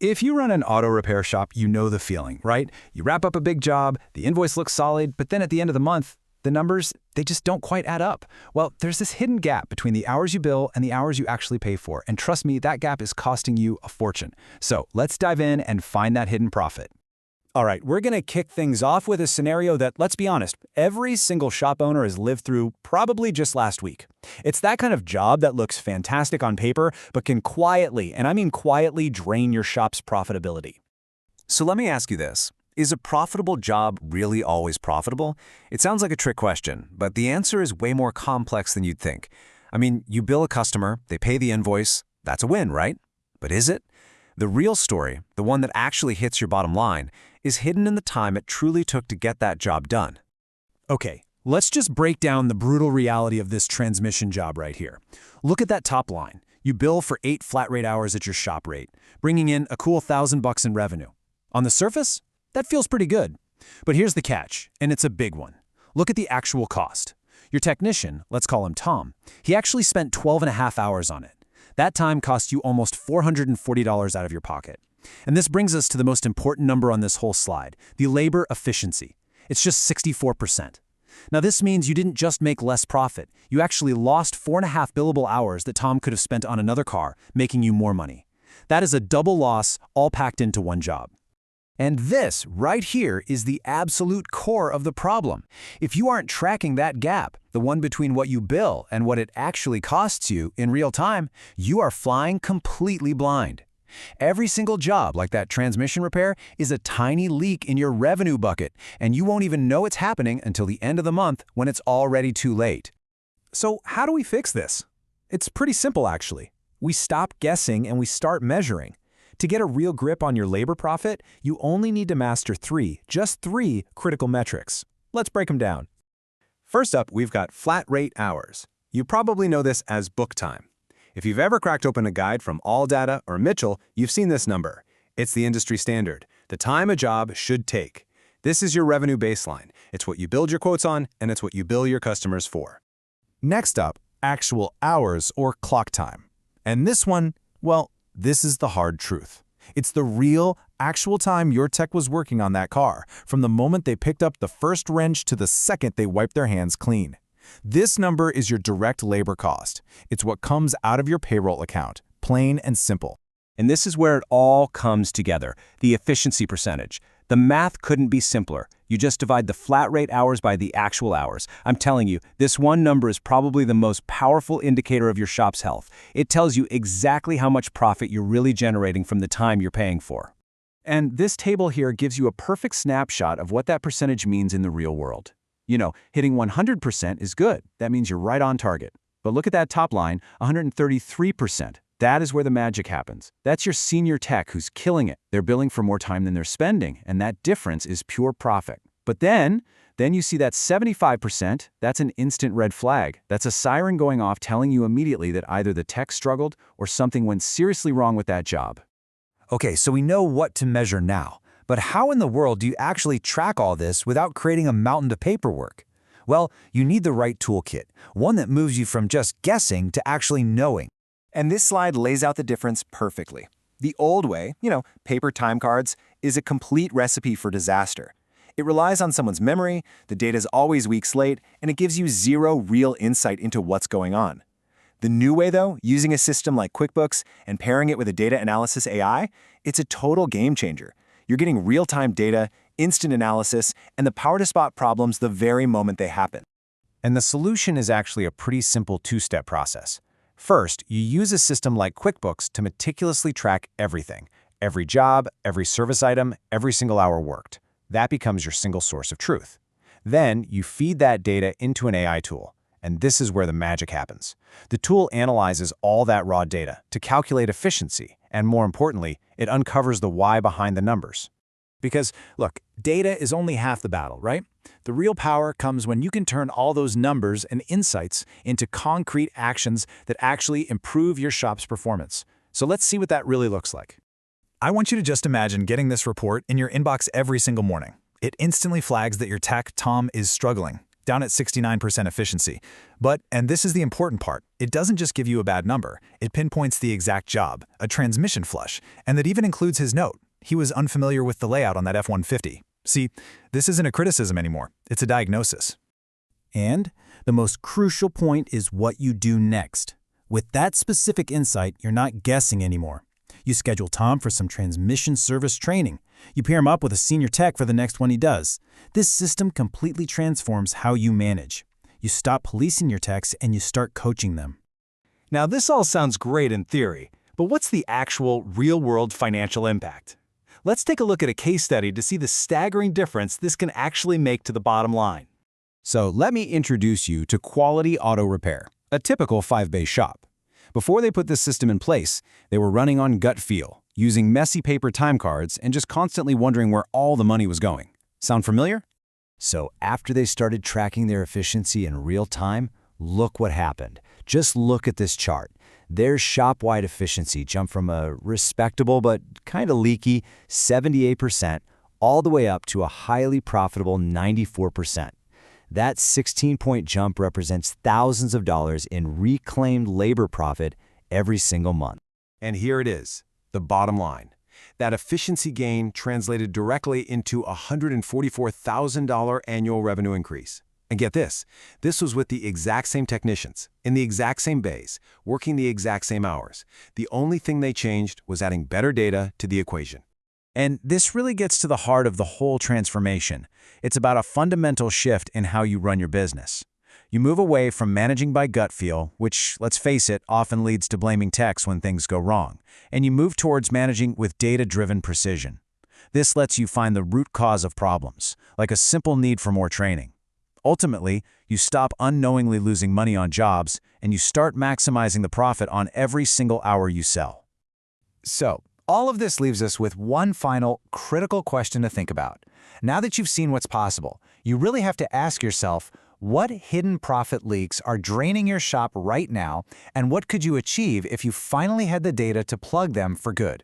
If you run an auto repair shop, you know the feeling, right? You wrap up a big job, the invoice looks solid, but then at the end of the month, the numbers, they just don't quite add up. Well, there's this hidden gap between the hours you bill and the hours you actually pay for. And trust me, that gap is costing you a fortune. So let's dive in and find that hidden profit. All right, we're going to kick things off with a scenario that, let's be honest, every single shop owner has lived through probably just last week. It's that kind of job that looks fantastic on paper, but can quietly, and I mean quietly, drain your shop's profitability. So let me ask you this. Is a profitable job really always profitable? It sounds like a trick question, but the answer is way more complex than you'd think. I mean, you bill a customer, they pay the invoice, that's a win, right? But is it? The real story, the one that actually hits your bottom line, is hidden in the time it truly took to get that job done. Okay, let's just break down the brutal reality of this transmission job right here. Look at that top line. You bill for 8 flat rate hours at your shop rate, bringing in a cool $1,000 in revenue. On the surface, that feels pretty good. But here's the catch, and it's a big one. Look at the actual cost. Your technician, let's call him Tom, he actually spent 12.5 hours on it. That time cost you almost $440 out of your pocket. And this brings us to the most important number on this whole slide, the labor efficiency. It's just 64%. Now this means you didn't just make less profit, you actually lost 4.5 billable hours that Tom could have spent on another car, making you more money. That is a double loss, all packed into one job. And this, right here, is the absolute core of the problem. If you aren't tracking that gap, the one between what you bill and what it actually costs you in real time, you are flying completely blind. Every single job, like that transmission repair, is a tiny leak in your revenue bucket, and you won't even know it's happening until the end of the month when it's already too late. So how do we fix this? It's pretty simple, actually. We stop guessing and we start measuring. To get a real grip on your labor profit, you only need to master just three critical metrics. Let's break them down. First up, we've got flat rate hours. You probably know this as book time. If you've ever cracked open a guide from AllData or Mitchell, you've seen this number. It's the industry standard, the time a job should take. This is your revenue baseline. It's what you build your quotes on, and it's what you bill your customers for. Next up, actual hours or clock time. And this one, well, this is the hard truth. It's the real, actual time your tech was working on that car, from the moment they picked up the first wrench to the second they wiped their hands clean. This number is your direct labor cost. It's what comes out of your payroll account, plain and simple. And this is where it all comes together, the efficiency percentage. The math couldn't be simpler. You just divide the flat rate hours by the actual hours. I'm telling you, this one number is probably the most powerful indicator of your shop's health. It tells you exactly how much profit you're really generating from the time you're paying for. And this table here gives you a perfect snapshot of what that percentage means in the real world. You know, hitting 100% is good. That means you're right on target. But look at that top line, 133%. That is where the magic happens. That's your senior tech who's killing it. They're billing for more time than they're spending, and that difference is pure profit. But then you see that 75%, that's an instant red flag. That's a siren going off telling you immediately that either the tech struggled or something went seriously wrong with that job. Okay, so we know what to measure now. But how in the world do you actually track all this without creating a mountain of paperwork? Well, you need the right toolkit, one that moves you from just guessing to actually knowing. And this slide lays out the difference perfectly. The old way, paper time cards, is a complete recipe for disaster. It relies on someone's memory, the data's always weeks late, and it gives you zero real insight into what's going on. The new way, though, using a system like Quickbooks and pairing it with a data analysis AI, it's a total game changer. You're getting real-time data, instant analysis, and the power to spot problems the very moment they happen. And the solution is actually a pretty simple two-step process. First, you use a system like Quickbooks to meticulously track everything. Every job, every service item, every single hour worked. That becomes your single source of truth. Then, you feed that data into an AI tool. And this is where the magic happens. The tool analyzes all that raw data to calculate efficiency, and more importantly, it uncovers the why behind the numbers. Because, look, data is only half the battle, right? The real power comes when you can turn all those numbers and insights into concrete actions that actually improve your shop's performance. So let's see what that really looks like. I want you to just imagine getting this report in your inbox every single morning. It instantly flags that your tech, Tom, is struggling. down at 69% efficiency. But, and this is the important part, it doesn't just give you a bad number. It pinpoints the exact job, a transmission flush, and that even includes his note. He was unfamiliar with the layout on that F-150. See, this isn't a criticism anymore. It's a diagnosis. And the most crucial point is what you do next. With that specific insight, you're not guessing anymore. You schedule Tom for some transmission service training. You pair him up with a senior tech for the next one he does. This system completely transforms how you manage. You stop policing your techs and you start coaching them. Now, this all sounds great in theory, but what's the actual real-world financial impact? Let's take a look at a case study to see the staggering difference this can actually make to the bottom line. So let me introduce you to Quality Auto Repair, a typical 5-bay shop. Before they put this system in place, they were running on gut feel, using messy paper time cards and just constantly wondering where all the money was going. Sound familiar? So after they started tracking their efficiency in real time, look what happened. Just look at this chart. Their shop-wide efficiency jumped from a respectable but kind of leaky 78% all the way up to a highly profitable 94%. That 16-point jump represents thousands of dollars in reclaimed labor profit every single month. And here it is, the bottom line. That efficiency gain translated directly into a $144,000 annual revenue increase. And get this was with the exact same technicians, in the exact same bays, working the exact same hours. The only thing they changed was adding better data to the equation. And this really gets to the heart of the whole transformation. It's about a fundamental shift in how you run your business. You move away from managing by gut feel, which, let's face it, often leads to blaming techs when things go wrong, and you move towards managing with data-driven precision. This lets you find the root cause of problems, like a simple need for more training. Ultimately, you stop unknowingly losing money on jobs, and you start maximizing the profit on every single hour you sell. So, all of this leaves us with one final critical question to think about. Now that you've seen what's possible, you really have to ask yourself, what hidden profit leaks are draining your shop right now, and what could you achieve if you finally had the data to plug them for good?